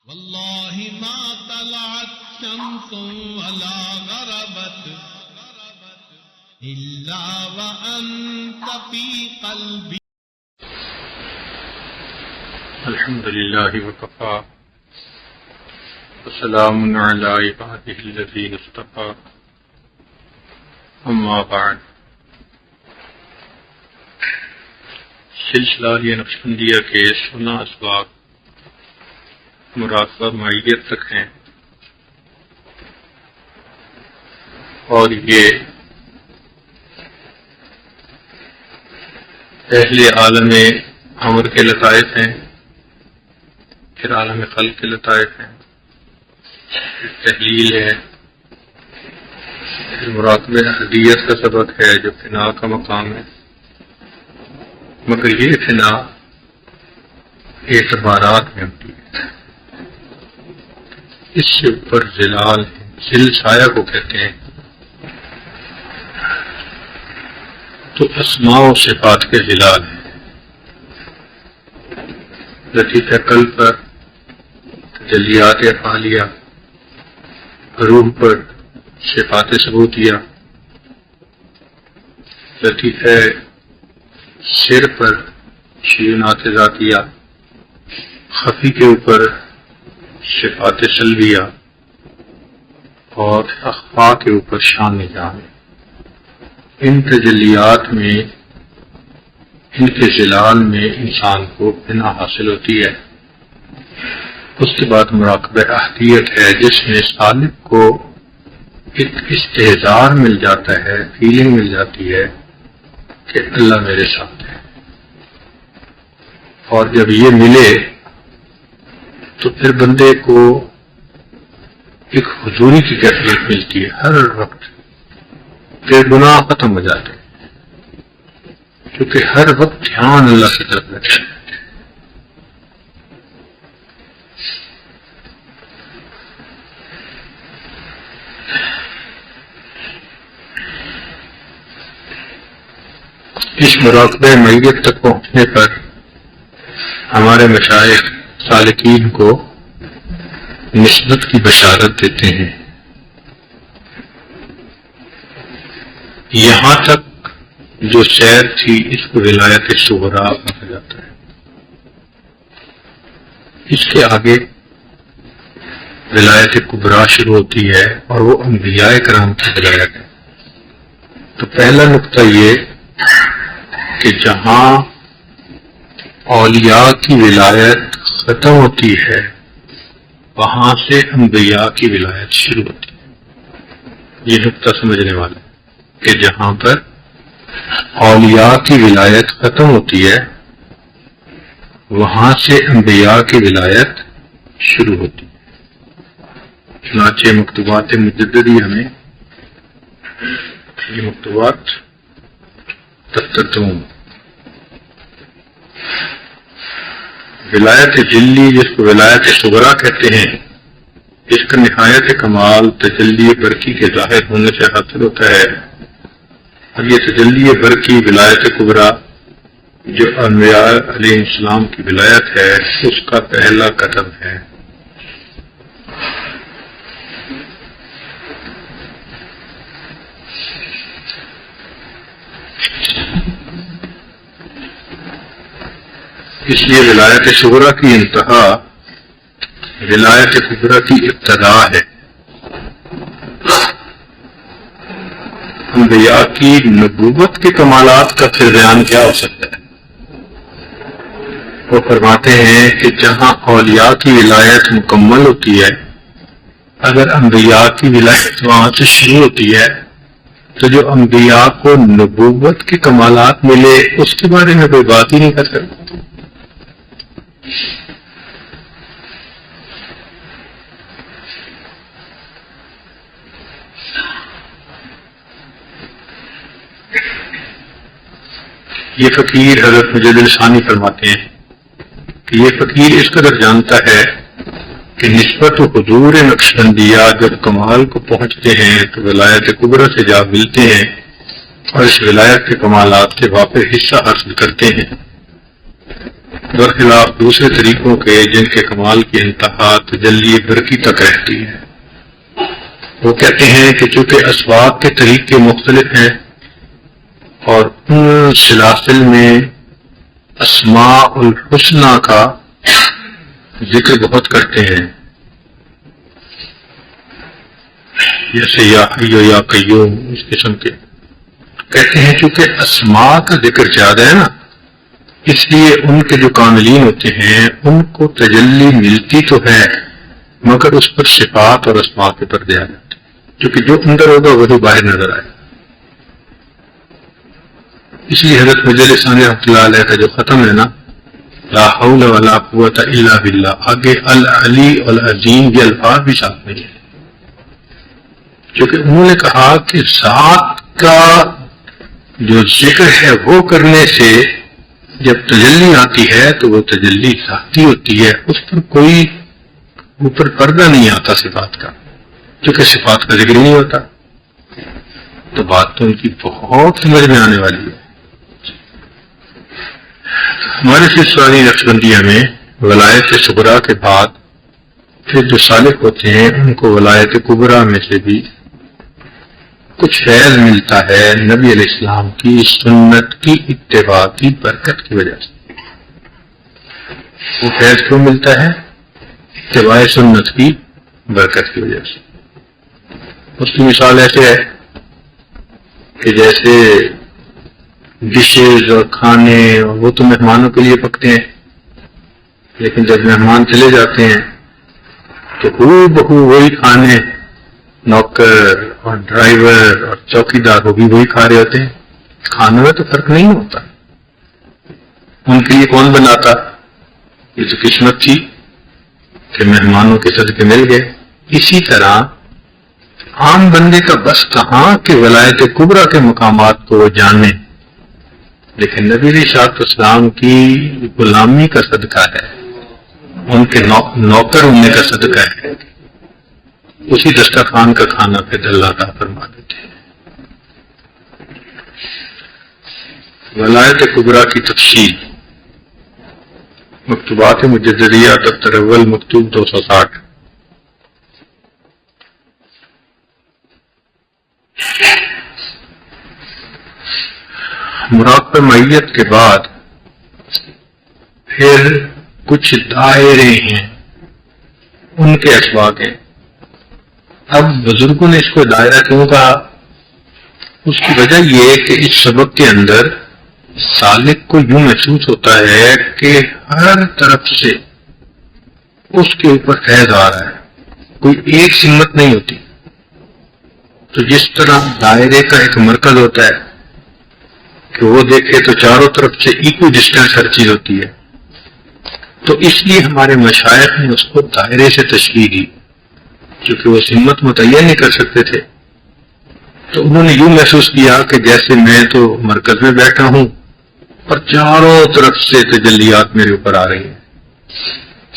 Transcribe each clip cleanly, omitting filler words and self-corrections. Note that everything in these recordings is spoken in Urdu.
والله ما طلعت شمس ولا غربت إلا وأنت في قلبي. الحمد لله وكفى وسلام على عباده الذين اصطفى اما بعد. سلسلہ نقشبندیہ کے 16 اسباق مراقبہ معیت تک ہیں، اور یہ پہلے عالم امر کے لطائف ہیں، پھر عالم خلق کے لطائف ہیں، پھر تحلیل ہے، پھر مراقبہ احدیت کا سبق ہے جو فنا کا مقام ہے، مگر یہ فنا اعتبارات میں ہوتی ہے، اس سے اوپر ظلال ہے، ظل سایہ کو کہتے ہیں، تو اسماء و صفات کے ظلال ہیں، لطیفہ قلب پر تجلیات افعالیہ، روح پر صفات ثبوتیہ، لطیفہ سر پر شیونات ذاتیہ، خفی کے اوپر صفات سلبیہ، اور اخفا کے اوپر شان جان. ان تجلیات میں، ان کے ظلال میں انسان کو بنا حاصل ہوتی ہے. اس کے بعد مراقبہ احدیت ہے جس میں سالک کو ایک استحضار مل جاتا ہے، فیلنگ مل جاتی ہے کہ اللہ میرے ساتھ ہے، اور جب یہ ملے تو پھر بندے کو ایک حضوری کی کیفیت ملتی ہے ہر وقت، پھر گناہ ختم ہو جاتے ہیں کیونکہ ہر وقت دھیان اللہ کی طرف رہتا ہے. اس مراقبہ معیت تک پہنچنے پر ہمارے مشائخ سالکین کو نسبت کی بشارت دیتے ہیں. یہاں تک جو سیر تھی اس کو ولایت صغریٰ کہا جاتا ہے. اس کے آگے ولایت کبریٰ شروع ہوتی ہے اور وہ انبیاء کرام کی ولایت ہے. تو پہلا نقطہ یہ کہ جہاں اولیاء کی ولایت ختم ہوتی ہے وہاں سے انبیاء کی ولایت شروع ہوتی ہے. یہ نقطہ سمجھنے والا ہے کہ جہاں پر اولیاء کی ولایت ختم ہوتی ہے وہاں سے انبیاء کی ولایت شروع ہوتی ہے. چنانچہ مکتوبات مجددیہ میں یہ مکتوبات تتتم ولایت جلی، جس کو ولایت صغریٰ کہتے ہیں، اس کا نہایت کمال تجلی برقی کے ظاہر ہونے سے حاصل ہوتا ہے. اور یہ تجلی برقی ولایت کبریٰ جو انبیاء علیہ السلام کی ولایت ہے اس کا پہلا قدم ہے. اس لیے ولایت صغریٰ کی انتہا ولایت کبریٰ کی ابتدا ہے. انبیاء کی نبوت کے کمالات کا پھر بیان کیا ہو سکتا ہے؟ وہ فرماتے ہیں کہ جہاں اولیاء کی ولایت مکمل ہوتی ہے، اگر انبیاء کی ولایت وہاں سے شروع ہوتی ہے تو جو انبیاء کو نبوت کے کمالات ملے اس کے بارے میں کوئی بات ہی نہیں کر سکتا. یہ فقیر حضرت مجدد ثانی فرماتے ہیں کہ یہ فقیر اس قدر جانتا ہے کہ نسبت و حضور نقشبندیہ جب کمال کو پہنچتے ہیں تو ولایت کبریٰ سے جا ملتے ہیں اور اس ولایت کے کمالات کے واپس حصہ حاصل کرتے ہیں. برخلاف دوسرے طریقوں کے جن کے کمال کی انتہا تجلی برقی تک رہتی ہے۔ وہ کہتے ہیں کہ چونکہ اسباق کے طریقے مختلف ہیں اور ان سلاسل میں اسماء الحسنہ کا ذکر بہت کرتے ہیں، جیسے یا حی یا قیوم، اس قسم کے کہتے ہیں چونکہ اسماء کا ذکر زیادہ ہے نا، اس لیے ان کے جو کاملین ہوتے ہیں ان کو تجلی ملتی تو ہے مگر اس پر صفات اور اسماء کے پردے آ جاتے ہیں، کیونکہ جو اندر ہوگا وہی باہر نظر آئے۔ اس لیے حضرت مجلس ثانی رحمۃ اللہ علیہ کا جو ختم ہے نا، لا حول ولا قوت الا باللہ، آگے العلی العظیم یہ الفاظ بھی ساتھ نہیں ہے، کیونکہ انہوں نے کہا کہ ذات کا جو ذکر ہے وہ کرنے سے جب تجلی آتی ہے تو وہ تجلی ذاتی ہوتی ہے، اس پر کوئی اوپر پردہ نہیں آتا صفات کا، کیونکہ صفات کا ذکر ہی نہیں ہوتا۔ تو بات تو ان کی بہت سمجھ میں آنے والی ہے۔ ہمارے سلسلہ نقشبندیہ میں ولایت صغریٰ کے بعد پھر جو سالک ہوتے ہیں ان کو ولایت کبریٰ میں سے بھی کچھ فیض ملتا ہے نبی علیہ السلام کی سنت کی اتباع کی برکت کی وجہ سے۔ وہ فیض کیوں ملتا ہے؟ اتباع سنت کی برکت کی وجہ سے۔ اس کی مثال ایسے ہے کہ جیسے ڈشز اور کھانے وہ تو مہمانوں کے لیے پکتے ہیں، لیکن جب مہمان چلے جاتے ہیں تو ہو بہو وہی کھانے نوکر اور ڈرائیور اور چوکی دار وہ بھی وہی کھا رہے ہوتے ہیں، کھانے میں تو فرق نہیں ہوتا۔ ان کے لیے کون بناتا؟ یہ تو قسمت تھی کہ مہمانوں کے صدقے مل گئے۔ اسی طرح عام بندے کا بس کہاں کہ ولایت کبریٰ کے مقامات کو وہ جانے، لیکن نبی علیہ السلام کی غلامی کا صدقہ ہے، ان کے نوکر ہونے کا صدقہ ہے، اسی دسترخوان کا کھانا پھر اللہ عطا فرما دیتے ہیں۔ ولایت کبریٰ کی تفصیل مکتوبات مجددیہ دفتر اول مکتوب 260۔ مراقبہ معیت کے بعد پھر کچھ دائرے ہیں، ان کے اسباق ہیں۔ اب بزرگوں نے اس کو دائرہ کیوں کہا؟ اس کی وجہ یہ کہ اس سبق کے اندر سالک کو یوں محسوس ہوتا ہے کہ ہر طرف سے اس کے اوپر فیض آ رہا ہے، کوئی ایک سمت نہیں ہوتی۔ تو جس طرح دائرے کا ایک مرکز ہوتا ہے کہ وہ دیکھے تو چاروں طرف سے ایکو ڈسٹینس ہر چیز ہوتی ہے، تو اس لیے ہمارے مشائخ نے اس کو دائرے سے تشبیہ دی، کیونکہ وہ سمت متعین نہیں کر سکتے تھے۔ تو انہوں نے یوں محسوس کیا کہ جیسے میں تو مرکز میں بیٹھا ہوں اور چاروں طرف سے تجلیات میرے اوپر آ رہی ہیں،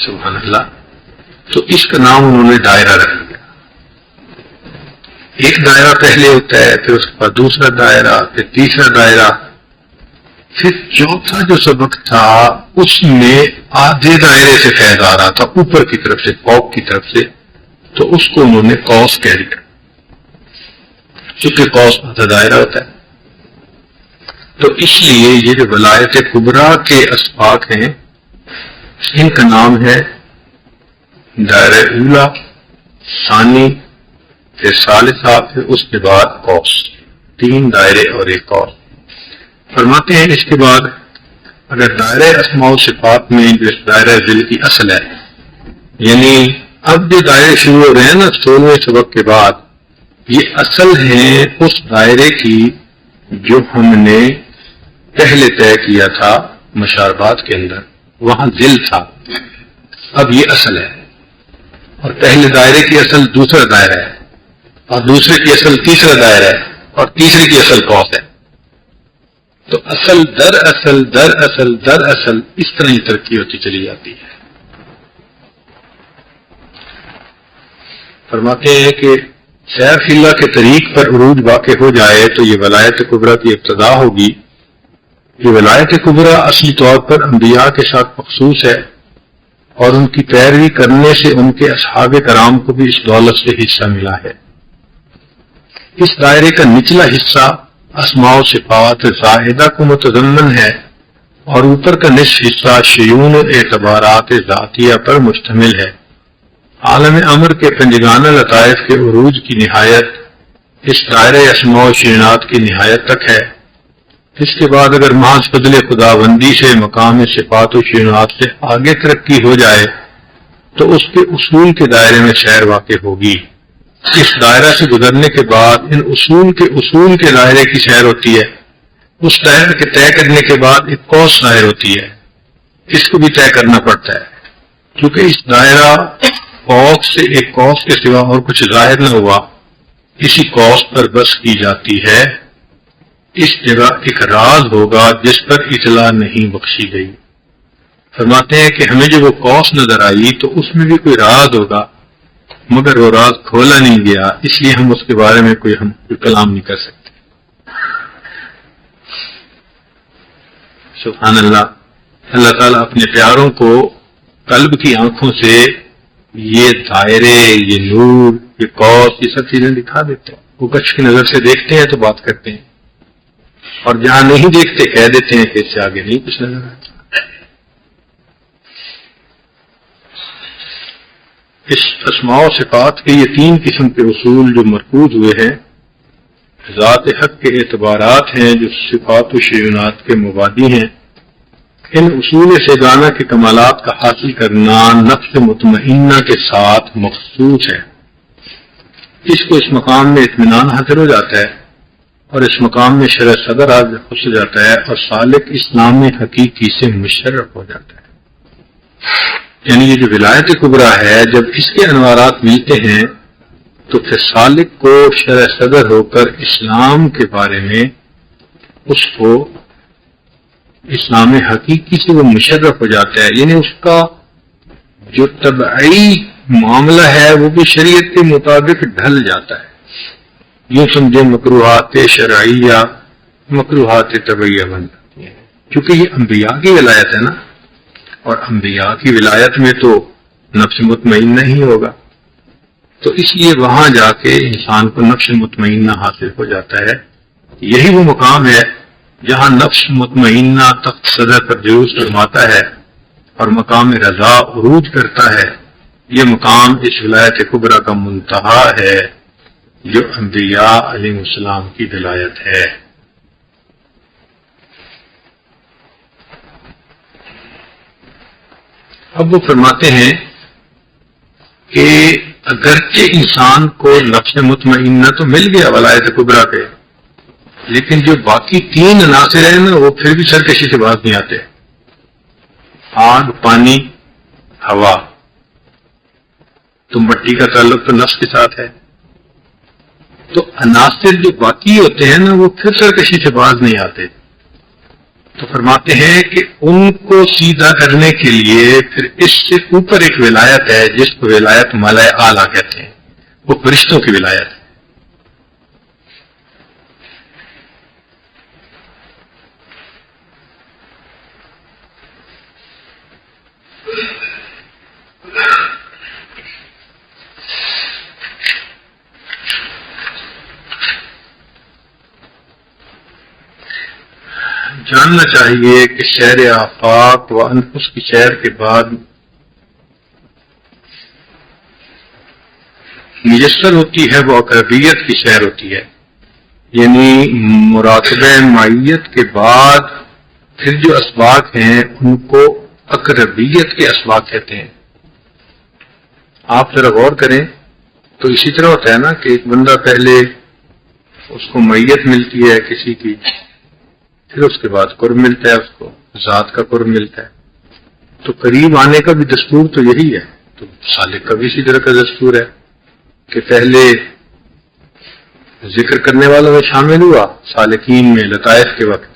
سبحان اللہ۔ تو اس کا نام انہوں نے دائرہ رکھ دیا۔ ایک دائرہ پہلے ہوتا ہے، پھر اس کے بعد دوسرا دائرہ، پھر تیسرا دائرہ، پھر چوتھا جو سبق تھا اس میں آدھے دائرے سے فیض آ رہا تھا، اوپر کی طرف سے، فوق کی طرف سے، تو اس کو انہوں نے قوس کہہ دیا، چونکہ قوس آدھا دائرہ ہوتا ہے۔ تو اس لیے یہ جو ولایت کبریٰ کے اسباق ہیں ان کا نام ہے دائرہ اولا، ثانی، پھر ثالثہ، پھر اس کے بعد قوس، 3 دائرے اور ایک قوس۔ فرماتے ہیں اس کے بعد اگر دائرہ اسماء و صفات میں جو دائرہ ذل کی اصل ہے، یعنی اب جو دائرے شروع ہو رہے ہیں نا 16ویں سبق کے بعد، یہ اصل ہیں اس دائرے کی جو ہم نے پہلے طے کیا تھا مشاربات کے اندر، وہاں ذل تھا، اب یہ اصل ہے، اور پہلے دائرے کی اصل دوسرا دائرہ ہے، اور دوسرے کی اصل تیسرا دائرہ ہے، اور تیسرے کی اصل قوس ہے۔ تو اصل در اصل در اصل در اصل اس طرح ہی ترقی ہوتی چلی جاتی ہے۔ فرماتے ہیں کہ سیر اللہ کے طریق پر عروج واقع ہو جائے تو یہ ولایت کبریٰ کی ابتدا ہوگی، یہ ولایت کبریٰ اصلی طور پر انبیاء کے ساتھ مخصوص ہے، اور ان کی پیروی کرنے سے ان کے اصحاب کرام کو بھی اس دولت سے حصہ ملا ہے۔ اس دائرے کا نچلا حصہ اسماء و صفات زائدہ کو متضمن ہے، اور اوپر کا نصف حصہ شیون و اعتبارات ذاتیہ پر مشتمل ہے۔ عالم امر کے پنجگانہ لطائف کے عروج کی نہایت اس دائرہ اسماء و شیونات کی نہایت تک ہے۔ اس کے بعد اگر محض فضل خداوندی سے مقام صفات و شیونات سے آگے ترقی ہو جائے تو اس کے اصول کے دائرے میں سیر واقع ہوگی۔ اس دائرہ سے گزرنے کے بعد ان اصول کے دائرے کی سیر ہوتی ہے۔ اس دائرے کے طے کرنے کے بعد ایک قوس ظاہر ہوتی ہے، اس کو بھی طے کرنا پڑتا ہے، کیونکہ اس دائرہ قوس سے ایک قوس کے سوا اور کچھ ظاہر نہ ہوا، اسی قوس پر بس کی جاتی ہے۔ اس جگہ ایک راز ہوگا جس پر اطلاع نہیں بخشی گئی۔ فرماتے ہیں کہ ہمیں جب وہ قوس نظر آئی تو اس میں بھی کوئی راز ہوگا، مگر وہ راز کھولا نہیں گیا، اس لیے ہم اس کے بارے میں کوئی کلام نہیں کر سکتے۔ سبحان اللہ، اللہ تعالیٰ اپنے پیاروں کو قلب کی آنکھوں سے یہ دائرے، یہ نور، یہ قوس، یہ سب چیزیں دکھا دیتے ہیں۔ وہ کچھ کی نظر سے دیکھتے ہیں تو بات کرتے ہیں، اور جہاں نہیں دیکھتے کہہ دیتے ہیں کہ اس سے آگے نہیں کچھ نظر آتا۔ اس اسماء و صفات کے یہ تین قسم کے اصول جو مرکوز ہوئے ہیں، ذات حق کے اعتبارات ہیں جو صفات و شیونات کے مبادی ہیں۔ ان اصول سیگانہ کے کمالات کا حاصل کرنا نفس مطمئنہ کے ساتھ مخصوص ہے۔ اس کو اس مقام میں اطمینان حاصل ہو جاتا ہے، اور اس مقام میں شرح صدر حاصل ہو جاتا ہے، اور سالک اسلام حقیقی سے مشرف ہو جاتا ہے۔ یعنی یہ جو ولایت کبریٰ ہے، جب اس کے انوارات ملتے ہیں تو پھر سالک کو شرح صدر ہو کر اسلام کے بارے میں اس کو اسلام حقیقی سے وہ مشرف ہو جاتا ہے، یعنی اس کا جو طبعی معاملہ ہے وہ بھی شریعت کے مطابق ڈھل جاتا ہے۔ یوں سمجھے مکروہات شرعیہ مکروہات طبعیہ بن جاتی ہیں، کیونکہ یہ انبیاء کی ولایت ہے نا، اور انبیاء کی ولایت میں تو نفس مطمئنہ ہی ہوگا، تو اس لیے وہاں جا کے انسان کو نفس مطمئنہ حاصل ہو جاتا ہے۔ یہی وہ مقام ہے جہاں نفس مطمئنہ تخت صدر پر جلوس فرماتا ہے اور مقام رضا عروج کرتا ہے۔ یہ مقام اس ولایت کبریٰ کا منتہا ہے جو انبیاء علیہ السلام کی ولایت ہے۔ اب وہ فرماتے ہیں کہ اگرچہ انسان کو نفس مطمئنہ تو مل گیا ولایت کبریٰ کے، لیکن جو باقی تین عناصر ہیں نا وہ پھر بھی سرکشی سے باز نہیں آتے۔ آگ، پانی، ہوا۔ تو مٹی کا تعلق تو نفس کے ساتھ ہے، تو عناصر جو باقی ہوتے ہیں نا وہ پھر سرکشی سے باز نہیں آتے۔ تو فرماتے ہیں کہ ان کو سیدھا کرنے کے لیے پھر اس سے اوپر ایک ولایت ہے جس کو ولایت ملائے اعلیٰ کہتے ہیں، وہ فرشتوں کی ولایت ہے۔ جاننا چاہیے کہ سیر آفاق و انفس کی سیر کے بعد میسر ہوتی ہے وہ اقربیت کی سیر ہوتی ہے، یعنی مراقبہ معیت کے بعد پھر جو اسباق ہیں ان کو اقربیت کے اسباق کہتے ہیں۔ آپ ذرا غور کریں تو اسی طرح ہوتا ہے نا کہ ایک بندہ پہلے اس کو معیت ملتی ہے کسی کی، پھر اس کے بعد قرب ملتا ہے، اس کو ذات کا قرب ملتا ہے، تو قریب آنے کا بھی دستور تو یہی ہے۔ تو سالک کا بھی اسی طرح کا دستور ہے کہ پہلے ذکر کرنے والوں میں شامل ہوا سالکین میں لطائف کے وقت،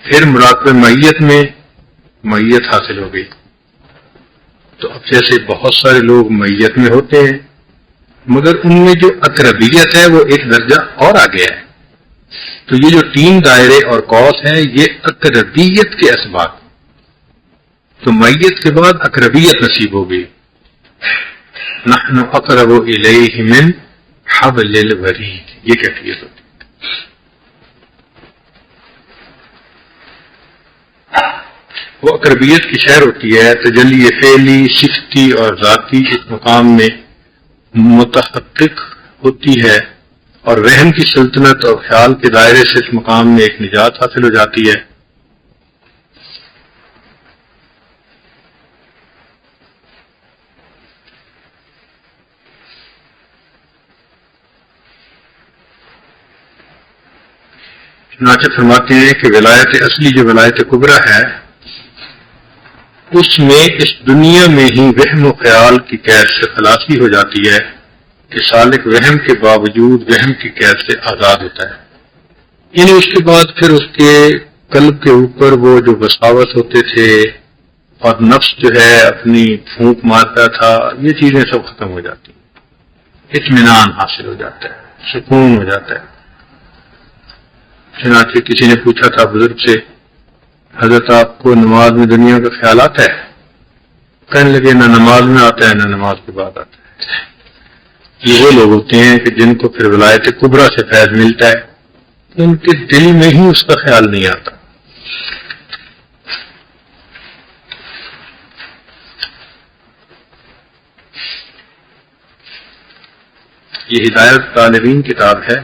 پھر مراقبہ معیت میں معیت حاصل ہو گئی۔ تو اب جیسے بہت سارے لوگ معیت میں ہوتے ہیں مگر ان میں جو اقربیت ہے وہ ایک درجہ اور آگے ہے، تو یہ جو 3 دائرے اور قوس ہیں یہ اقربیت کے اسباب، تو میت کے بعد اقربیت نصیب ہوگی. نحن اقرب الیہ من حبل الورید، یہ کیفیت ہوتی ہے. وہ اقربیت کی شہر ہوتی ہے، تجلی فعلی، صفتی اور ذاتی اس مقام میں متحقق ہوتی ہے، اور وہم کی سلطنت اور خیال کے دائرے سے اس مقام میں ایک نجات حاصل ہو جاتی ہے. چنانچہ فرماتے ہیں کہ ولایت اصلی جو ولایت کبریٰ ہے اس میں اس دنیا میں ہی وہم و خیال کی قید سے خلاصی ہو جاتی ہے کہ سالک وہم کے باوجود وہم کی قید سے آزاد ہوتا ہے. یعنی اس کے بعد پھر اس کے قلب کے اوپر وہ جو بساوت ہوتے تھے اور نفس جو ہے اپنی پھونک مارتا تھا، یہ چیزیں سب ختم ہو جاتی ہیں، اطمینان حاصل ہو جاتا ہے، سکون ہو جاتا ہے. چنانچہ کسی نے پوچھا تھا بزرگ سے، حضرت آپ کو نماز میں دنیا کا خیال آتا ہے؟ کہنے لگے نہ نماز میں آتا ہے نہ نماز کے بعد آتا ہے. یہ وہ لوگ ہوتے ہیں کہ جن کو پھر ولایت کبریٰ سے فیض ملتا ہے، ان کے دل میں ہی اس کا خیال نہیں آتا. یہ ہدایت طالبین کتاب ہے.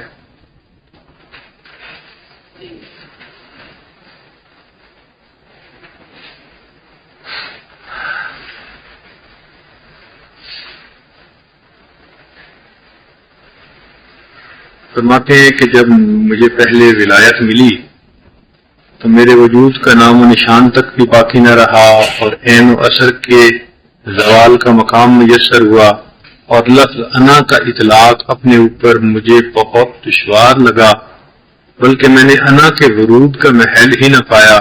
فرماتے ہیں کہ جب مجھے پہلے ولایت ملی تو میرے وجود کا نام و نشان تک بھی باقی نہ رہا، اور عین و اثر کے زوال کا مقام میسر ہوا، اور لفظ انا کا اطلاق اپنے اوپر مجھے بہت دشوار لگا، بلکہ میں نے انا کے ورود کا محل ہی نہ پایا،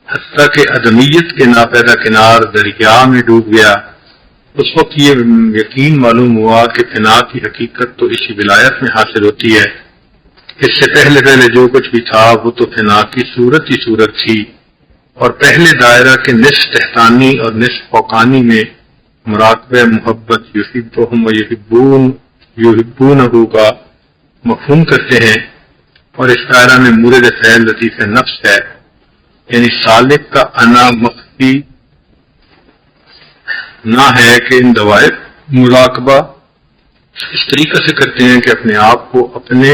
حتیٰ کہ ادمیت کے ناپیدا کنار دریا میں ڈوب گیا. اس وقت یہ یقین معلوم ہوا کہ فنا کی حقیقت تو اسی ولایت میں حاصل ہوتی ہے. اس سے پہلے جو کچھ بھی تھا وہ تو فنا کی صورت ہی صورت تھی، اور پہلے دائرہ کے نصف تحتانی اور نصف فوقانی میں مراقبہ محبت یحبہم و یحبونہ کا مفہوم کرتے ہیں، اور اس دائرہ میں مورد فعل لطیف نفس ہے، یعنی سالک کا انا مخفی نہ ہے کہ ان دوائر مراقبہ اس طریقے سے کرتے ہیں کہ اپنے آپ کو اپنے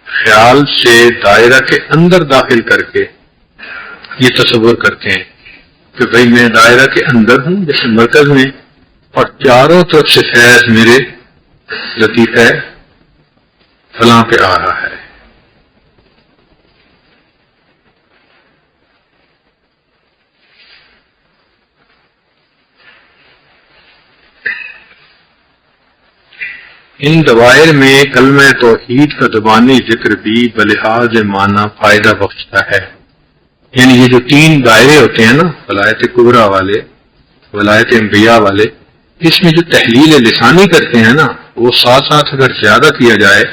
خیال سے دائرہ کے اندر داخل کر کے یہ تصور کرتے ہیں کہ بھئی میں دائرہ کے اندر ہوں جیسے مرکز میں، اور چاروں طرف سے فیض میرے لطیفہ فلاں پہ آ رہا ہے. ان دوائر میں کلمہ توحید کا زبانی ذکر بھی بلحاظ معنی فائدہ بخشتا ہے. یعنی یہ جو 3 دائرے ہوتے ہیں نا، ولایت کبریٰ والے، ولایت انبیاء والے، اس میں جو تحلیل لسانی کرتے ہیں نا، وہ ساتھ ساتھ اگر زیادہ کیا جائے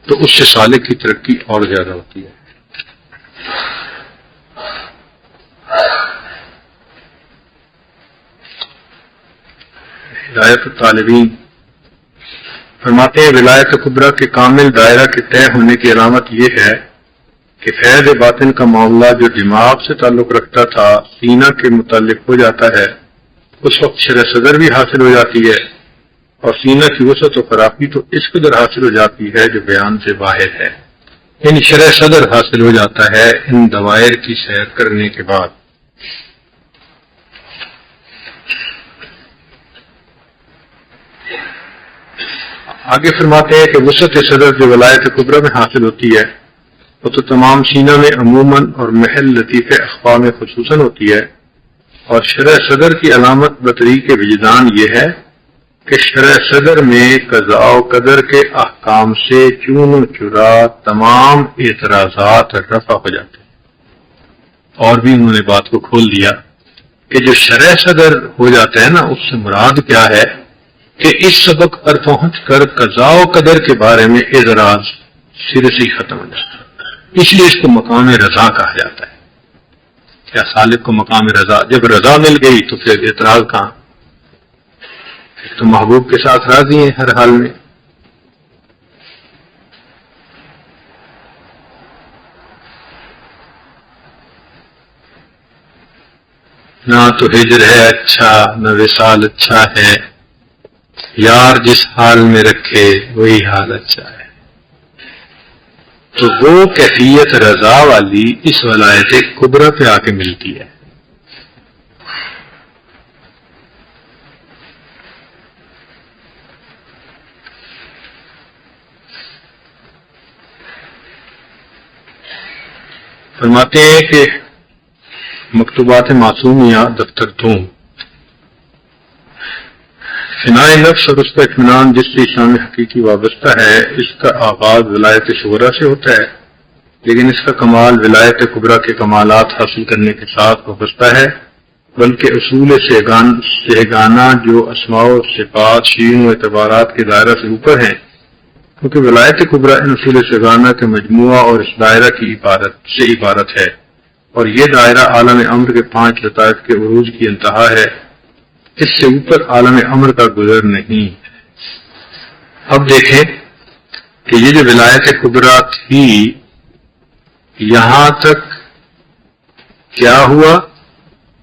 تو اس سے سالک کی ترقی اور زیادہ ہوتی ہے. ہدایت الطالبین فرماتے ہیں ولایت کبریٰ کے کامل دائرہ کے طے ہونے کی علامت یہ ہے کہ فیض باطن کا معاملہ جو دماغ سے تعلق رکھتا تھا سینہ کے متعلق ہو جاتا ہے. اس وقت شرح صدر بھی حاصل ہو جاتی ہے، اور سینہ کی وسعت و فراخی تو اس قدر حاصل ہو جاتی ہے جو بیان سے باہر ہے. یعنی شرح صدر حاصل ہو جاتا ہے ان دوائر کی سیر کرنے کے بعد. آگے فرماتے ہیں کہ وسعت صدر جو ولایت کبریٰ میں حاصل ہوتی ہے وہ تو تمام سینہ میں عموماً اور محل لطیف اخفا میں خصوصاً ہوتی ہے، اور شرح صدر کی علامت بطریق وجدان یہ ہے کہ شرح صدر میں قضاء و قدر کے احکام سے چون و چرا تمام اعتراضات رفع ہو جاتے ہیں. اور بھی انہوں نے بات کو کھول دیا کہ جو شرح صدر ہو جاتا ہے نا، اس سے مراد کیا ہے کہ اس سبق پر پہنچ کر قضاء و قدر کے بارے میں اعتراض سرے سے ہی ختم ہو جاتا ہے۔ اس لیے اس کو مقام رضا کہا جاتا ہے۔ کیا سالک کو مقام رضا، جب رضا مل گئی تو پھر اعتراض کہاں؟ پھر تو محبوب کے ساتھ راضی ہیں ہر حال میں۔ نہ تو ہجر ہے اچھا، نہ وصال اچھا ہے، یار جس حال میں رکھے وہی حال اچھا ہے۔ تو وہ کیفیت رضا والی اس ولایت کبریٰ پہ آ کے ملتی ہے۔ فرماتے ہیں کہ مکتوبات معصومیہ دفتر 2، فنائے نفس اور اس کا اطمینان جس سے شان حقیقی وابستہ ہے، اس کا آغاز ولایت صغریٰ سے ہوتا ہے، لیکن اس کا کمال ولایت کبریٰ کے کمالات حاصل کرنے کے ساتھ وابستہ ہے، بلکہ اصول سہگانہ جو اسماء و صفات، شیون و اعتبارات کے دائرہ سے اوپر ہیں، کیونکہ ولایت کبریٰ ان اصول سہگانہ کے مجموعہ اور اس دائرہ کی عبارت ہے، اور یہ دائرہ عالم امر کے 5 لطائف کے عروج کی انتہا ہے، اس سے اوپر عالم امر کا گزر نہیں۔ اب دیکھیں کہ یہ جو ولایت کبریٰ تھی، یہاں تک کیا ہوا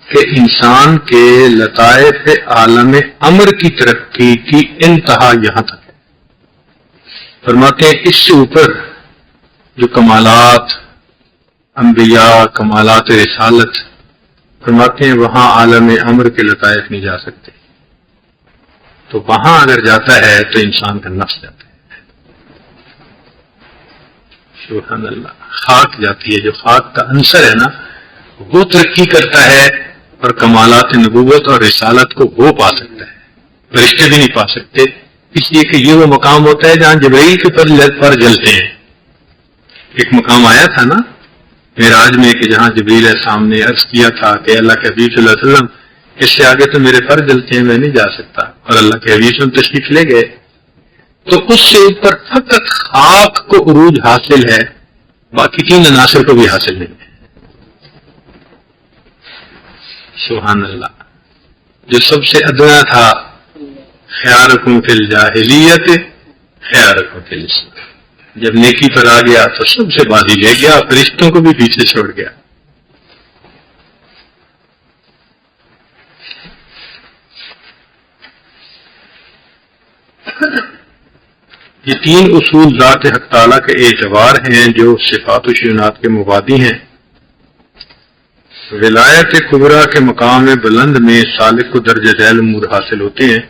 کہ انسان کے لطائف عالم امر کی ترقی کی انتہا یہاں تک ہے۔ فرماتے ہیں اس سے اوپر جو کمالات انبیاء، کمالات رسالت، فرماتے ہیں وہاں عالم امر کے لطائف نہیں جا سکتے، تو وہاں اگر جاتا ہے تو انسان کا نفس جاتا ہے۔ سبحان اللہ، خاک جاتی ہے، جو خاک کا عنصر ہے نا وہ ترقی کرتا ہے، اور کمالات نبوت اور رسالت کو وہ پا سکتا ہے، فرشتے بھی نہیں پا سکتے، اس لیے کہ یہ وہ مقام ہوتا ہے جہاں جبرائیل کے پر جلتے ہیں۔ ایک مقام آیا تھا نا معراج میں کہ جہاں جبریل السلام نے عرض کیا تھا کہ اللہ کے حبیب صلی اللہ علیہ وسلم اس سے آگے تو میرے پر جلتے ہیں، میں نہیں جا سکتا، اور اللہ کے حبیب صلی اللہ علیہ وسلم تشریف لے گئے، تو اس سے اوپر فقط خاک کو عروج حاصل ہے، باقی 3 عناصر کو بھی حاصل نہیں ہے۔ سبحان اللہ، جو سب سے ادنا تھا، خیارکم فی الجاہلیت خیارکم فی الاسلام، جب نیکی پر آ گیا تو سب سے بازی لے گیا، فرشتوں کو بھی پیچھے چھوڑ گیا۔ یہ 3 اصول ذات حق تعالیٰ کے اعتبار ہیں جو صفات و شیونات کے مبادی ہیں۔ ولایت کبریٰ کے مقام بلند میں سالک کو درجہ ذیل امور حاصل ہوتے ہیں،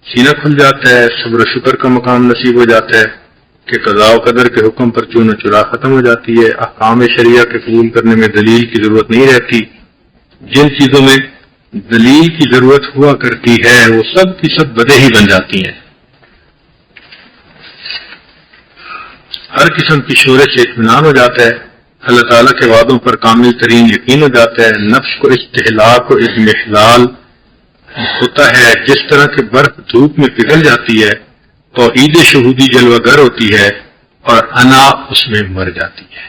سینہ کھل جاتا ہے، صبر و شکر کا مقام نصیب ہو جاتا ہے کہ قضاء و قدر کے حکم پر چون و چرا ختم ہو جاتی ہے، احکام شریعہ کے قبول کرنے میں دلیل کی ضرورت نہیں رہتی، جن چیزوں میں دلیل کی ضرورت ہوا کرتی ہے وہ سب کی سب بدیہی بن جاتی ہیں، ہر قسم کی شہرت سے اطمینان ہو جاتا ہے، اللہ تعالیٰ کے وعدوں پر کامل ترین یقین ہو جاتا ہے، نفس کو استحلاق و اضمحلال ہوتا ہے، جس طرح کہ برف دھوپ میں پگھل جاتی ہے، توحید شہودی جلوہ گر ہوتی ہے، اور انا اس میں مر جاتی ہے۔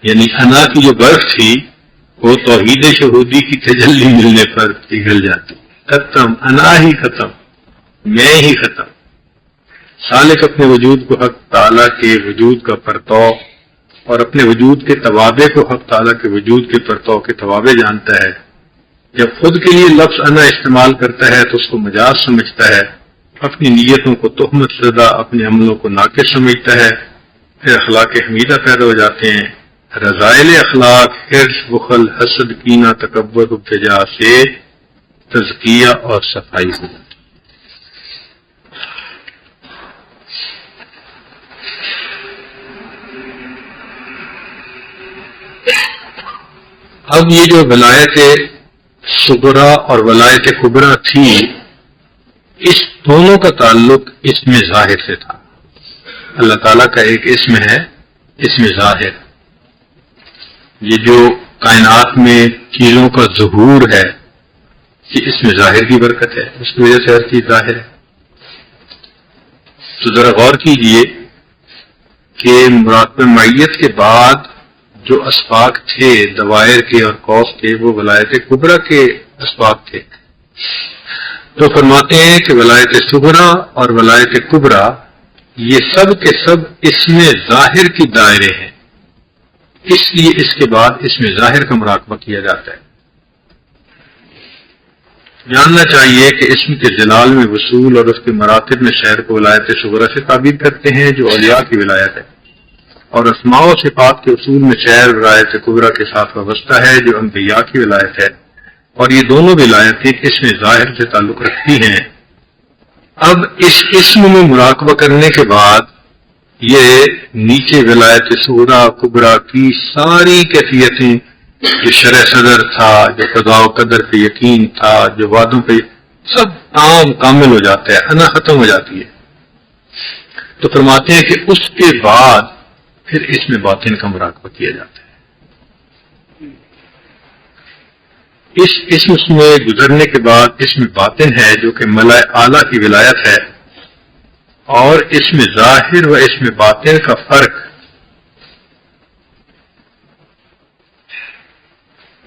یعنی انا کی جو برف تھی وہ توحید شہودی کی تجلی ملنے پر پگھل جاتی، ختم، انا ہی ختم، میں ہی ختم۔ سالک اپنے وجود کو حق تعالیٰ کے وجود کا پرتو اور اپنے وجود کے توابع کو حق تعالیٰ کے وجود کے پرتو کے توابع جانتا ہے۔ جب خود کے لیے لفظ انا استعمال کرتا ہے تو اس کو مجاز سمجھتا ہے، اپنی نیتوں کو تہمت زدہ، اپنے عملوں کو ناقص سمجھتا ہے، پھر اخلاق حمیدہ پیدا ہو جاتے ہیں۔ رذائل اخلاق، حرص، بخل، حسد، کینہ، تکبر، ابتجاع سے تزکیہ اور صفائی ہو جاتی ہے۔ اب یہ جو ولایت صغریٰ اور ولایت کبریٰ تھی، اس دونوں کا تعلق اسم ظاہر سے تھا۔ اللہ تعالیٰ کا ایک اسم ہے، اسم ظاہر، یہ جو کائنات میں چیزوں کا ظہور ہے یہ اسم ظاہر کی برکت ہے، اس کی وجہ سے ہر چیز ظاہر ہے۔ تو ذرا غور کیجئے کہ مراقبہ معیت کے بعد جو اسباق تھے دوائر کے اور قوس کے وہ ولایت کبریٰ کے اسباق تھے. تو فرماتے ہیں کہ ولایت صغریٰ اور ولایت کبریٰ یہ سب کے سب اس میں ظاہر کی دائرے ہیں، اس لیے اس کے بعد اس میں ظاہر کا مراقبہ کیا جاتا ہے. جاننا چاہیے کہ اسم کے جلال میں وصول اور اس کے مراتب میں شہر کو ولایت صغریٰ سے تعبیر کرتے ہیں جو اولیاء کی ولایت ہے، اور اسماء و صفات کے اصول میں شہر ولایت کبریٰ کے ساتھ وابستہ ہے جو انبیاء کی ولایت ہے، اور یہ دونوں ولایتیں اسم ظاہر سے تعلق رکھتی ہیں. اب اس اسم میں مراقبہ کرنے کے بعد یہ نیچے ولایت صغریٰ کبریٰ کی ساری کیفیتیں، جو شرع صدر تھا، جو قضاء و قدر پہ یقین تھا، جو وعدوں پہ، سب عام کامل ہو جاتا ہے، انا ختم ہو جاتی ہے. تو فرماتے ہیں کہ اس کے بعد پھر اس میں باطن کا مراقبہ کیا جاتا ہے. اس اسم میں گزرنے کے بعد اس میں باطن ہے جو کہ ملائے اعلیٰ کی ولایت ہے، اور اس میں ظاہر و اس میں باطن کا فرق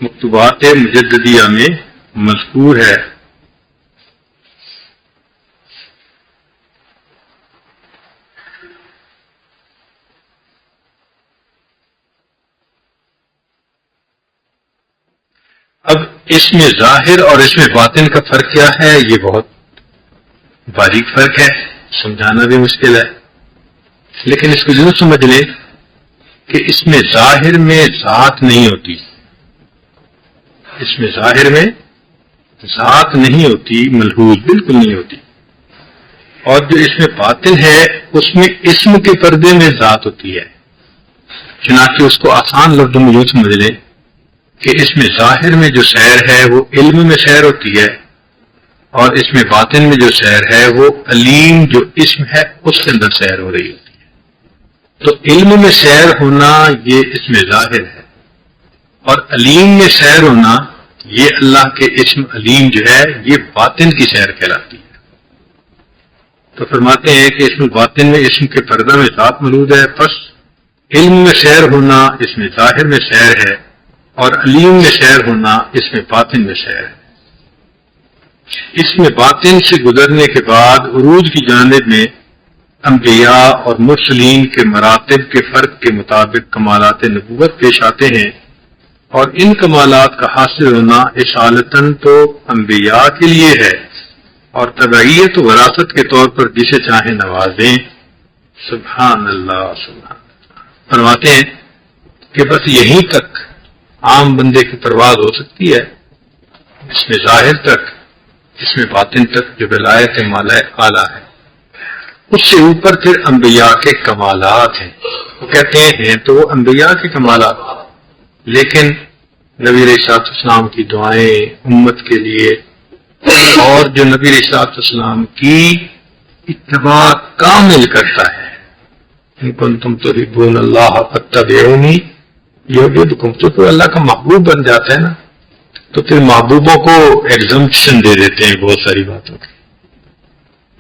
مکتوبات مجددیہ میں مذکور ہے. اب اس میں ظاہر اور اس میں باطن کا فرق کیا ہے؟ یہ بہت باریک فرق ہے، سمجھانا بھی مشکل ہے، لیکن اس کو یوں سمجھ لیں کہ اس میں ظاہر میں ذات نہیں ہوتی، اس میں ظاہر میں ذات نہیں ہوتی، ملحوظ بالکل نہیں ہوتی، اور جو اس میں باطن ہے اس میں اسم کے پردے میں ذات ہوتی ہے. چنانچہ اس کو آسان لفظوں میں یوں سمجھ لیں کہ اس میں ظاہر میں جو سیر ہے وہ علم میں سیر ہوتی ہے، اور اس میں باطن میں جو سیر ہے وہ علیم جو اسم ہے اس کے اندر سیر ہو رہی ہوتی ہے. تو علم میں سیر ہونا یہ اس میں ظاہر ہے، اور علیم میں سیر ہونا یہ اللہ کے اسم علیم جو ہے یہ باطن کی سیر کہلاتی ہے. تو فرماتے ہیں کہ اسم باطن میں اسم کے پردہ میں ذات موجود ہے، پس علم میں سیر ہونا اس میں ظاہر میں سیر ہے، اور علیم میں سیر ہونا اس میں باطن میں سیر ہے. اس میں باطن سے گزرنے کے بعد عروج کی جانب میں انبیاء اور مرسلین کے مراتب کے فرق کے مطابق کمالات نبوت پیش آتے ہیں، اور ان کمالات کا حاصل ہونا اصالتاً تو انبیاء کے لیے ہے، اور تبعیت و وراثت کے طور پر جسے چاہیں نوازیں. سبحان اللہ سبحان اللہ. فرماتے ہیں کہ بس یہیں تک عام بندے کی پرواز ہو سکتی ہے، اس میں ظاہر تک، اس میں باطن تک جو ولایت مالائے اعلیٰ ہے. اس سے اوپر پھر انبیاء کے کمالات ہیں. وہ کہتے ہیں تو وہ انبیاء کے کمالات، لیکن نبی علیہ الصلوۃ والسلام کی دعائیں امت کے لیے، اور جو نبی علیہ الصلوۃ والسلام کی اتباع کامل کرتا ہے، ان کنتم تحبون اللہ فاتبعونی یحببکم، تو اللہ کا محبوب بن جاتا ہے نا، تو پھر محبوبوں کو ایگزمپشن دے دیتے ہیں بہت ساری باتوں کی.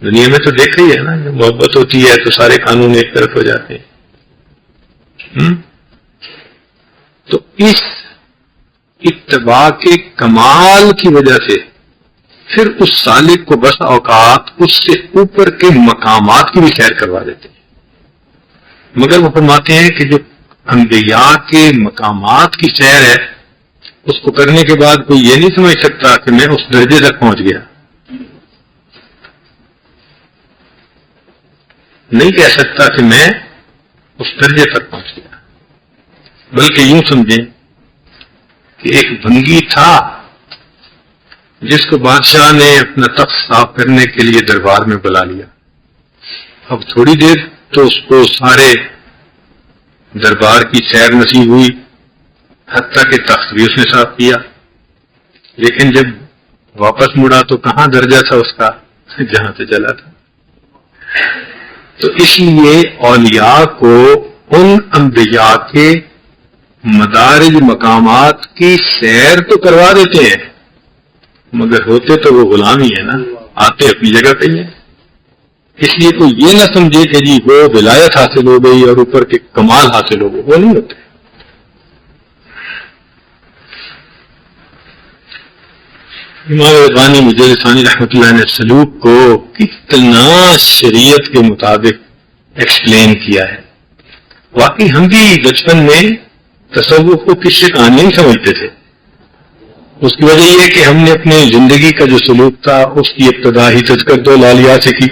دنیا میں تو دیکھا ہی ہے نا، جب محبت ہوتی ہے تو سارے قانون ایک طرف ہو جاتے ہیں. تو اس اتباع کے کمال کی وجہ سے پھر اس سالک کو بس اوقات اس سے اوپر کے مقامات کی بھی سیر کروا دیتے ہیں. مگر وہ فرماتے ہیں کہ جو انبیاء کے مقامات کی سیر ہے اس کو کرنے کے بعد کوئی یہ نہیں سمجھ سکتا کہ میں اس درجے تک پہنچ گیا، نہیں کہہ سکتا کہ میں اس درجے تک پہنچ گیا، بلکہ یوں سمجھیں کہ ایک بنگی تھا جس کو بادشاہ نے اپنا تخت صاف کرنے کے لیے دربار میں بلا لیا. اب تھوڑی دیر تو اس کو سارے دربار کی سیر نصیب ہوئی، حتیٰ کہ تخت بھی اس نے صاف کیا، لیکن جب واپس مڑا تو کہاں درجہ تھا اس کا جہاں سے چلا تھا. تو اس لیے اولیاء کو ان انبیاء کے مدارج مقامات کی سیر تو کروا دیتے ہیں، مگر ہوتے تو وہ غلام ہی ہے نا، آتے اپنی جگہ پہ ہی ہیں. اس لیے کوئی یہ نہ سمجھے کہ جی وہ ولایت حاصل ہو گئی اور اوپر کے کمال حاصل ہو گئے، وہ نہیں ہوتے۔ امام ربانی مجدد ثانی رحمۃ اللہ نے سلوک کو کتنا شریعت کے مطابق ایکسپلین کیا ہے۔ واقعی ہم بھی بچپن میں تصوف کو کس سے کہانی نہیں سمجھتے تھے۔ اس کی وجہ یہ ہے کہ ہم نے اپنی زندگی کا جو سلوک تھا اس کی ابتدا ہی تذکرۃ الاولیاء سے کی۔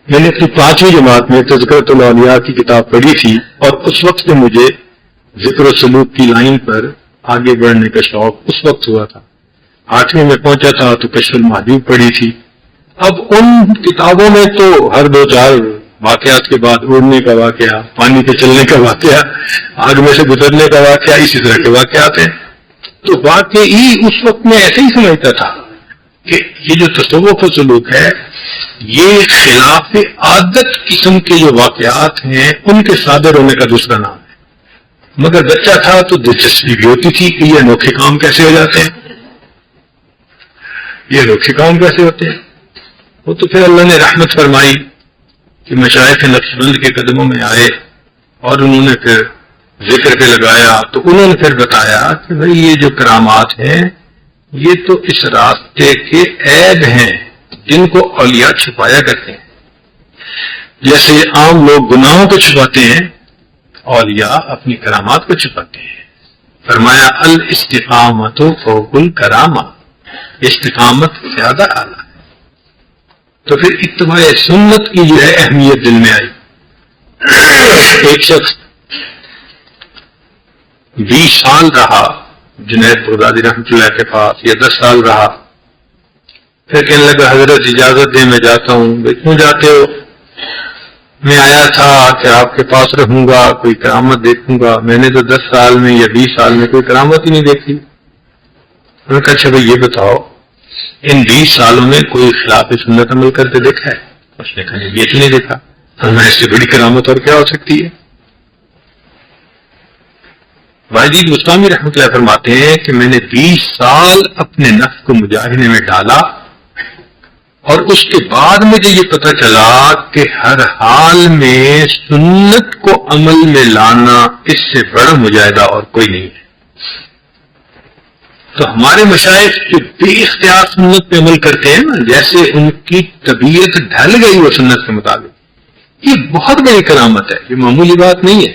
میں نے اپنی 5ویں جماعت میں تذکرۃ الاولیاء کی کتاب پڑھی تھی اور اس وقت سے مجھے ذکر و سلوک کی لائن پر آگے بڑھنے کا شوق اس وقت ہوا تھا۔ 8ویں میں پہنچا تھا تو کشف المحجوب پڑھی تھی۔ اب ان کتابوں میں تو ہر 2-4 واقعات کے بعد اڑنے کا واقعہ، پانی پہ چلنے کا واقعہ، آگ میں سے گزرنے کا واقعہ، اسی طرح کے واقعات ہیں۔ تو واقعی اس وقت میں ایسے ہی سمجھتا تھا کہ یہ جو تصوف و سلوک ہے یہ خلاف عادت قسم کے جو واقعات ہیں ان کے صادر ہونے کا دوسرا نام ہے۔ مگر بچہ تھا تو دلچسپی بھی ہوتی تھی کہ یہ انوکھے کام کیسے ہو جاتے ہیں، یہ انوکھے کام کیسے ہوتے ہیں۔ وہ تو پھر اللہ نے رحمت فرمائی کہ مشائخ نقشبند کے قدموں میں آئے اور انہوں نے پھر ذکر پہ لگایا، تو انہوں نے پھر بتایا کہ بھئی یہ جو کرامات ہیں یہ تو اس راستے کے عیب ہیں جن کو اولیاء چھپایا کرتے ہیں۔ جیسے عام لوگ گناہوں کو چھپاتے ہیں، اولیاء اپنی کرامات کو چھپاتے ہیں۔ فرمایا الاستقامت فوق الکرامہ، استقامت زیادہ اعلیٰ ہے۔ تو پھر اتباع سنت کی جو ہے اہمیت دل میں آئی۔ ایک شخص 20 سال رہا جنید بغدادی رحمۃ اللہ کے پاس، یا 10 سال رہا، پھر کہنے لگا حضرت اجازت دیں میں جاتا ہوں۔ کیوں جاتے ہو؟ میں آیا تھا کہ آپ کے پاس رہوں گا، کوئی کرامت دیکھوں گا، میں نے تو 10 سال میں یا 20 سال میں کوئی کرامت ہی نہیں دیکھی۔ میں نے کہا اچھا بھائی یہ بتاؤ ان 20 سالوں میں کوئی خلاف سنت عمل کرتے دیکھا ہے؟ اس نے کہا یہ تو نہیں دیکھا۔ میں اس سے بڑی کرامت اور کیا ہو سکتی ہے؟ واجد بستامی رحمۃ اللہ فرماتے ہیں کہ میں نے 20 سال اپنے نفس کو مجاہدے میں ڈالا اور اس کے بعد مجھے یہ پتہ چلا کہ ہر حال میں سنت کو عمل میں لانا اس سے بڑا مجاہدہ اور کوئی نہیں ہے۔ تو ہمارے مشائخ جو بے اختیار سنت پہ عمل کرتے ہیں نا، جیسے ان کی طبیعت ڈھل گئی وہ سنت کے مطابق، یہ بہت بڑی کرامت ہے، یہ معمولی بات نہیں ہے،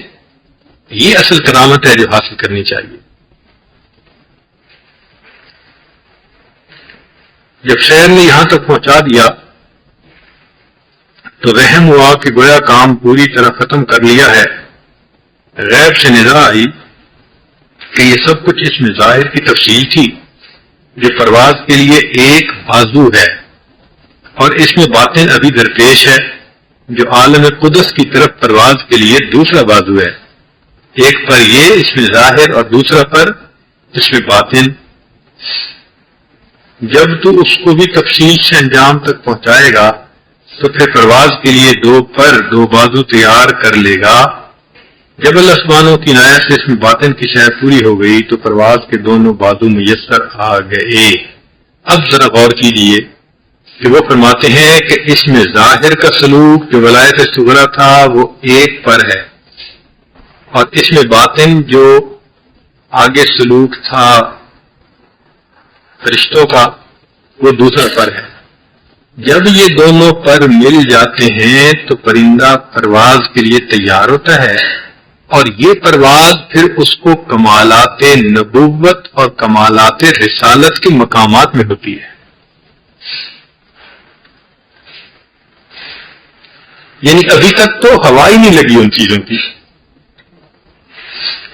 یہ اصل کرامت ہے جو حاصل کرنی چاہیے۔ جب شہر نے یہاں تک پہنچا دیا تو رحم ہوا کہ گویا کام پوری طرح ختم کر لیا ہے۔ غیب سے ندا آئی کہ یہ سب کچھ اس میں ظاہر کی تفصیل تھی جو پرواز کے لیے ایک بازو ہے، اور اس میں باطن ابھی درپیش ہے جو عالم قدس کی طرف پرواز کے لیے دوسرا بازو ہے۔ ایک پر یہ اس میں ظاہر اور دوسرا پر اس میں باطن۔ جب تو اس کو بھی تفصیل سے انجام تک پہنچائے گا تو پھر پرواز کے لیے 2 پر 2 بازو تیار کر لے گا۔ جب اللہ سبحانہ کی عنایت سے اس میں باطن کی شے پوری ہو گئی تو پرواز کے دونوں بازو میسر آ گئے۔ اب ذرا غور کیجئے کہ وہ فرماتے ہیں کہ اس میں ظاہر کا سلوک جو ولایت صغریٰ تھا وہ ایک پر ہے، اور اس میں باطن جو آگے سلوک تھا فرشتوں کا وہ دوسرا پر ہے۔ جب یہ دونوں پر مل جاتے ہیں تو پرندہ پرواز کے لیے تیار ہوتا ہے، اور یہ پرواز پھر اس کو کمالات نبوت اور کمالات رسالت کے مقامات میں ہوتی ہے۔ یعنی ابھی تک تو ہوا ہی نہیں لگی ان چیزوں کی،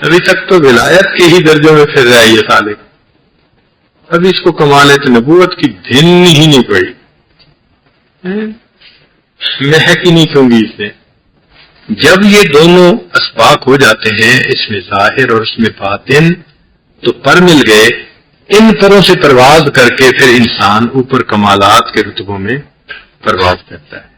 ابھی تک تو ولایت کے ہی درجوں میں پھر رہا ہے یہ سالک، ابھی اس کو کمالات نبوت کی دھن ہی نہیں پڑی، مہک ہی نہیں کھونگی اس نے۔ جب یہ دونوں اسباق ہو جاتے ہیں، اس میں ظاہر اور اس میں باطن، تو پر مل گئے۔ ان پروں سے پرواز کر کے پھر انسان اوپر کمالات کے رتبوں میں پرواز کرتا ہے۔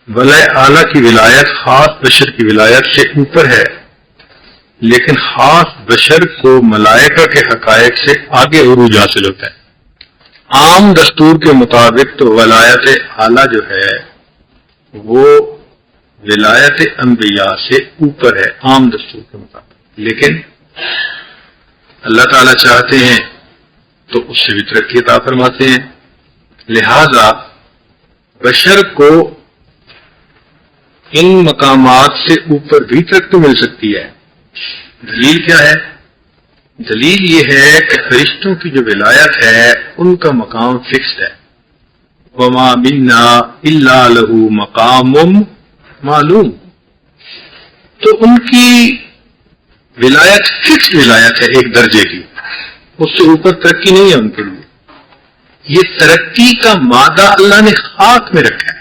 ولی اعلیٰ کی ولایت خاص بشر کی ولایت سے اوپر ہے، لیکن خاص بشر کو ملائکہ کے حقائق سے آگے عروج حاصل ہوتا ہے۔ عام دستور کے مطابق تو ولایت اعلیٰ جو ہے وہ ولایت انبیاء سے اوپر ہے عام دستور کے مطابق، لیکن اللہ تعالیٰ چاہتے ہیں تو اس سے بھی ترقی عطا فرماتے ہیں، لہذا بشر کو ان مقامات سے اوپر بھی ترقی مل سکتی ہے۔ دلیل کیا ہے؟ دلیل یہ ہے کہ فرشتوں کی جو ولایت ہے ان کا مقام فکسڈ ہے، وما منا الا له مقام معلوم، تو ان کی ولایت فکسڈ ولایت ہے ایک درجے کی، اس سے اوپر ترقی نہیں ہے ان کے لیے۔ یہ ترقی کا مادہ اللہ نے خاک میں رکھا ہے،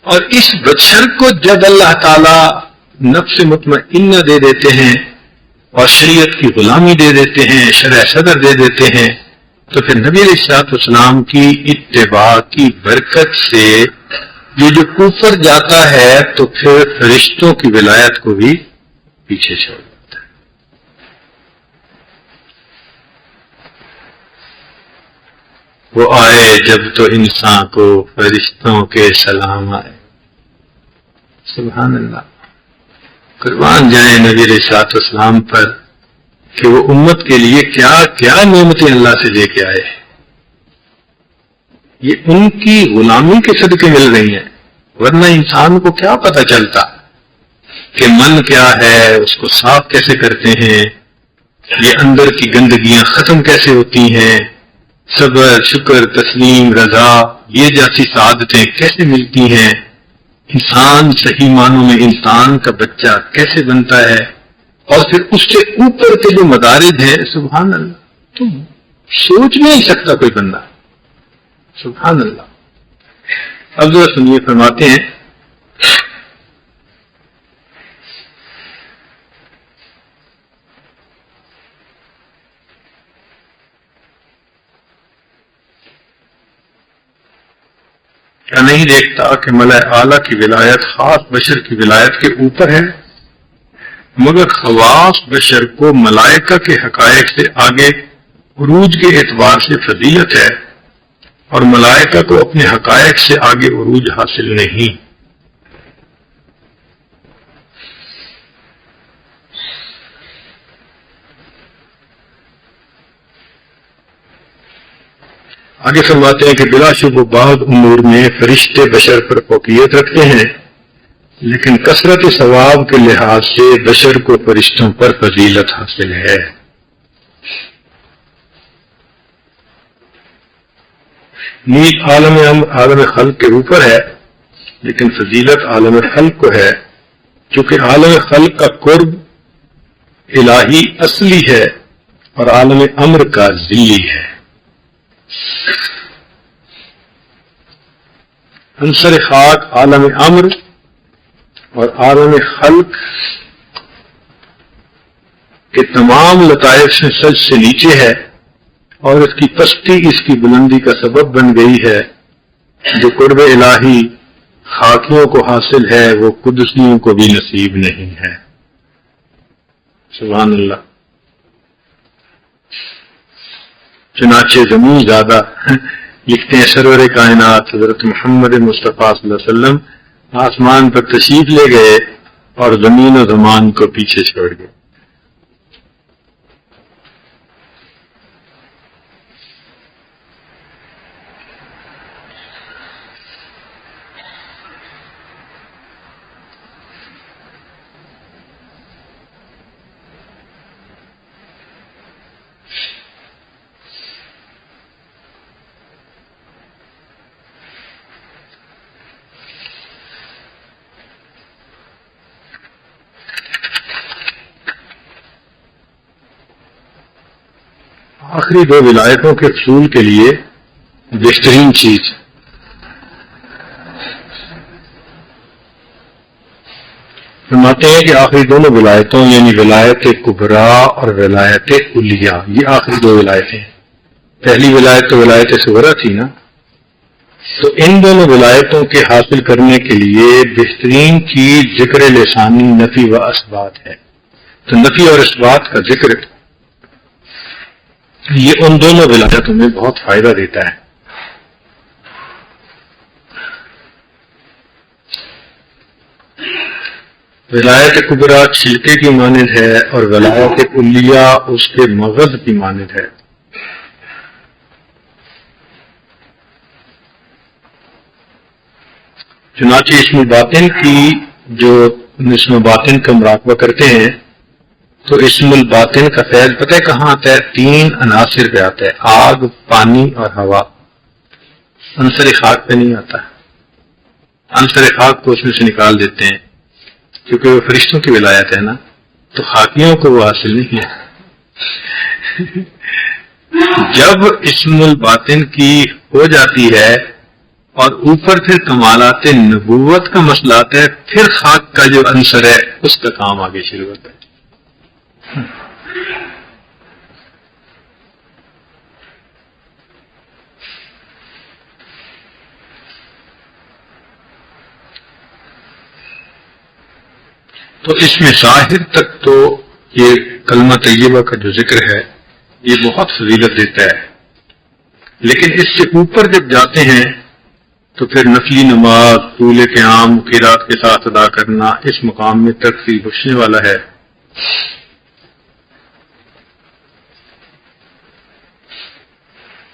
اور اس بشر کو جب اللہ تعالی نفس مطمئنہ دے دیتے ہیں اور شریعت کی غلامی دے دیتے ہیں، شرع صدر دے دیتے ہیں، تو پھر نبی علیہ الصلوۃ والسلام کی اتباع کی برکت سے یہ جو اوپر جاتا ہے تو پھر فرشتوں کی ولایت کو بھی پیچھے چھوڑ دیتا ہے۔ وہ آئے جب تو انسان کو فرشتوں کے سلام آئے۔ سبحان اللہ، قربان جائیں نبی علیہ الصلوۃ والسلام پر کہ وہ امت کے لیے کیا کیا نعمتیں اللہ سے لے کے آئے، یہ ان کی غلامی کے صدقے مل رہی ہیں، ورنہ انسان کو کیا پتہ چلتا کہ من کیا ہے، اس کو صاف کیسے کرتے ہیں، یہ اندر کی گندگیاں ختم کیسے ہوتی ہیں، صبر، شکر، تسلیم، رضا، یہ جیسی سعادتیں کیسے ملتی ہیں، انسان صحیح معنوں میں انسان کا بچہ کیسے بنتا ہے، اور پھر اس سے اوپر کے جو مدارج ہیں، سبحان اللہ، تو سوچ نہیں سکتا کوئی بندہ، سبحان اللہ۔ اب ذرا سنیے، فرماتے ہیں کیا نہیں دیکھتا کہ ملائے اعلیٰ کی ولایت خاص بشر کی ولایت کے اوپر ہے، مگر خواص بشر کو ملائکہ کے حقائق سے آگے عروج کے اعتبار سے فضیلت ہے، اور ملائکہ کو اپنے حقائق سے آگے عروج حاصل نہیں۔ آگے فرماتے ہیں کہ بلا شبہ بعض امور میں فرشتے بشر پر فوقیت رکھتے ہیں، لیکن کثرت ثواب کے لحاظ سے بشر کو فرشتوں پر فضیلت حاصل ہے۔ نیک عالم خلق کے اوپر ہے، لیکن فضیلت عالم خلق کو ہے، چونکہ عالم خلق کا قرب الہی اصلی ہے اور عالم امر کا ذلی ہے۔ عنصر خاک عالم امر اور عالم خلق کے تمام لطائف سے سج سے نیچے ہے، اور اس کی پستی اس کی بلندی کا سبب بن گئی ہے۔ جو قرب الہی خاکیوں کو حاصل ہے وہ قدسیوں کو بھی نصیب نہیں ہے۔ سبحان اللہ۔ چنانچہ زمین زیادہ لکھتے ہیں سرور کائنات حضرت محمد مصطفیٰ صلی اللہ علیہ وسلم آسمان پر تشریف لے گئے اور زمین و زمان کو پیچھے چھوڑ گئے۔ آخری دو ولایتوں کے حصول کے لیے بہترین چیز. فرماتے ہیں کہ آخری دونوں ولایتوں یعنی ولایت کبریٰ اور ولایت علیٰ یہ آخری دو ولایتیں ہیں. پہلی ولایت تو ولایت صغریٰ تھی نا. تو ان دونوں ولایتوں کے حاصل کرنے کے لیے بہترین چیز ذکر لسانی نفی و اثبات ہے. تو نفی اور اثبات کا ذکر یہ ان دونوں ولایتوں میں بہت فائدہ دیتا ہے. ولایت کبریٰ چھلکے کی مانند ہے اور ولایت علیٰ اس کے مغز کی مانند ہے. چنانچہ اسم الباطن کی جو اسم الباطن کا مراقبہ کرتے ہیں تو اسم الباطن کا فعل پتہ ہے کہاں آتا ہے؟ 3 عناصر پہ آتا ہے، آگ، پانی اور ہوا. عنصر خاک پہ نہیں آتا. عنصر خاک کو اس میں سے نکال دیتے ہیں کیونکہ وہ فرشتوں کی ولایت ہے نا، تو خاکیوں کو وہ حاصل نہیں ہے. جب اسم الباطن کی ہو جاتی ہے اور اوپر پھر کمالات نبوت کا مسئلہ آتا ہے، پھر خاک کا جو عنصر ہے اس کا کام آگے شروع ہوتا ہے. تو اس میں ظاہر تک تو یہ کلمہ طیبہ کا جو ذکر ہے یہ بہت فضیلت دیتا ہے، لیکن اس سے اوپر جب جاتے ہیں تو پھر نفلی نماز، طول قیام، قرات کے ساتھ ادا کرنا اس مقام میں ترقی بخشنے والا ہے.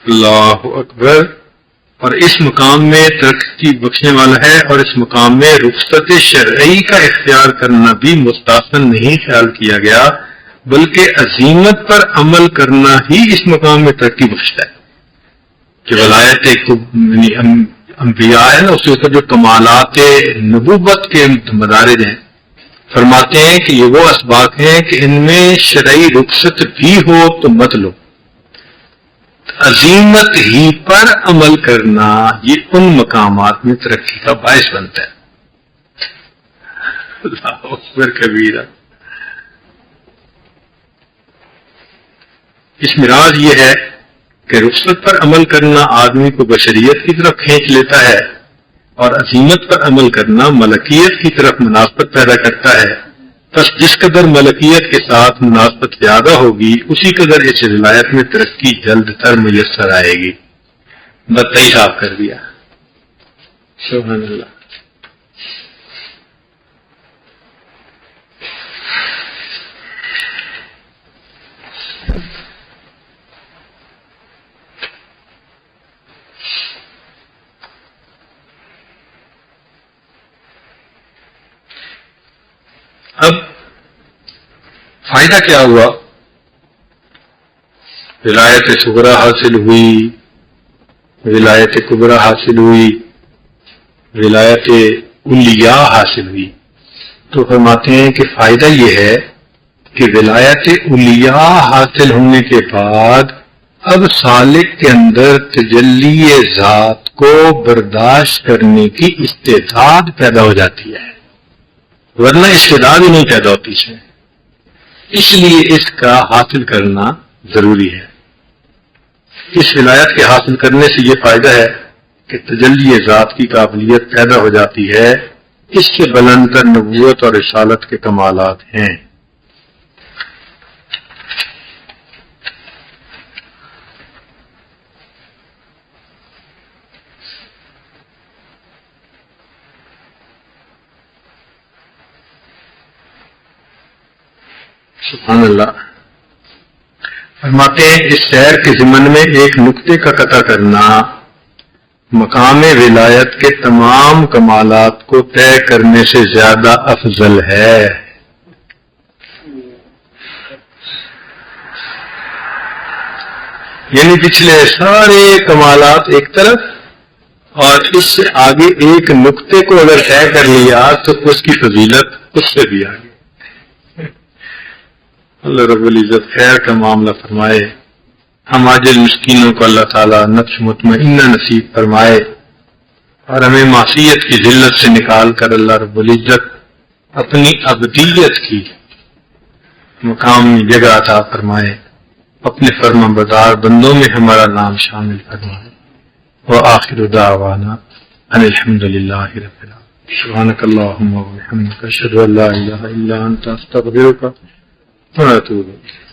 اللہ اکبر. اور اس مقام میں ترقی بخشنے والا ہے، اور اس مقام میں رخصت شرعی کا اختیار کرنا بھی مستحسن نہیں خیال کیا گیا، بلکہ عزیمت پر عمل کرنا ہی اس مقام میں ترقی بخشتا ہے. کہ ولایت یعنی انبیاء ہے نا، اس کے اوپر جو کمالات نبوت کے مدارج ہیں، فرماتے ہیں کہ یہ وہ اسباق ہیں کہ ان میں شرعی رخصت بھی ہو تو مت لو. عزیمت ہی پر عمل کرنا یہ ان مقامات میں ترقی کا باعث بنتا ہے. اللہ اکبر کبیرہ. اس میں راز یہ ہے کہ رخصت پر عمل کرنا آدمی کو بشریت کی طرف کھینچ لیتا ہے، اور عزیمت پر عمل کرنا ملکیت کی طرف مناسبت پیدا کرتا ہے. بس جس قدر ملکیت کے ساتھ مناسبت زیادہ ہوگی اسی قدر اس ولایت میں ترقی جلد تر میسر آئے گی. بتائی صاف کر دیا. سبحان اللہ. اب فائدہ کیا ہوا؟ ولایت صغریٰ حاصل ہوئی، ولایت کبریٰ حاصل ہوئی، ولایت علیٰ حاصل ہوئی. تو فرماتے ہیں کہ فائدہ یہ ہے کہ ولایت علیٰ حاصل ہونے کے بعد اب سالک کے اندر تجلی ذات کو برداشت کرنے کی استعداد پیدا ہو جاتی ہے، ورنہ استعداد ہی نہیں پیدا ہوتی اس میں. اس لیے اس کا حاصل کرنا ضروری ہے. اس ولایت کے حاصل کرنے سے یہ فائدہ ہے کہ تجلی ذات کی قابلیت پیدا ہو جاتی ہے. اس سے بلند تر نبوت اور رسالت کے کمالات ہیں. سبحان اللہ. فرماتے ہیں اس سیر کے ضمن میں ایک نقطے کا قطع کرنا مقام ولایت کے تمام کمالات کو طے کرنے سے زیادہ افضل ہے. یعنی پچھلے سارے کمالات ایک طرف اور اس سے آگے ایک نقطے کو اگر طے کر لیا تو اس کی فضیلت اس سے بھی آگے. اللہ رب العزت خیر کا معاملہ فرمائے. ہم عاجز مسکینوں کو اللہ تعالیٰ نفس مطمئنہ نصیب فرمائے اور ہمیں معصیت کی ذلت سے نکال کر اللہ رب العزت اپنی عبدیت کی مقامی جگہ عطا فرمائے، اپنے فرما بردار بندوں میں ہمارا نام شامل فرمائے۔ وآخر دعوانا ان الحمد للہ رب العالمین۔ سبحانک اللہم وبحمدک اشہد ان لا الہ الا انت استغفرک واتوب الیک۔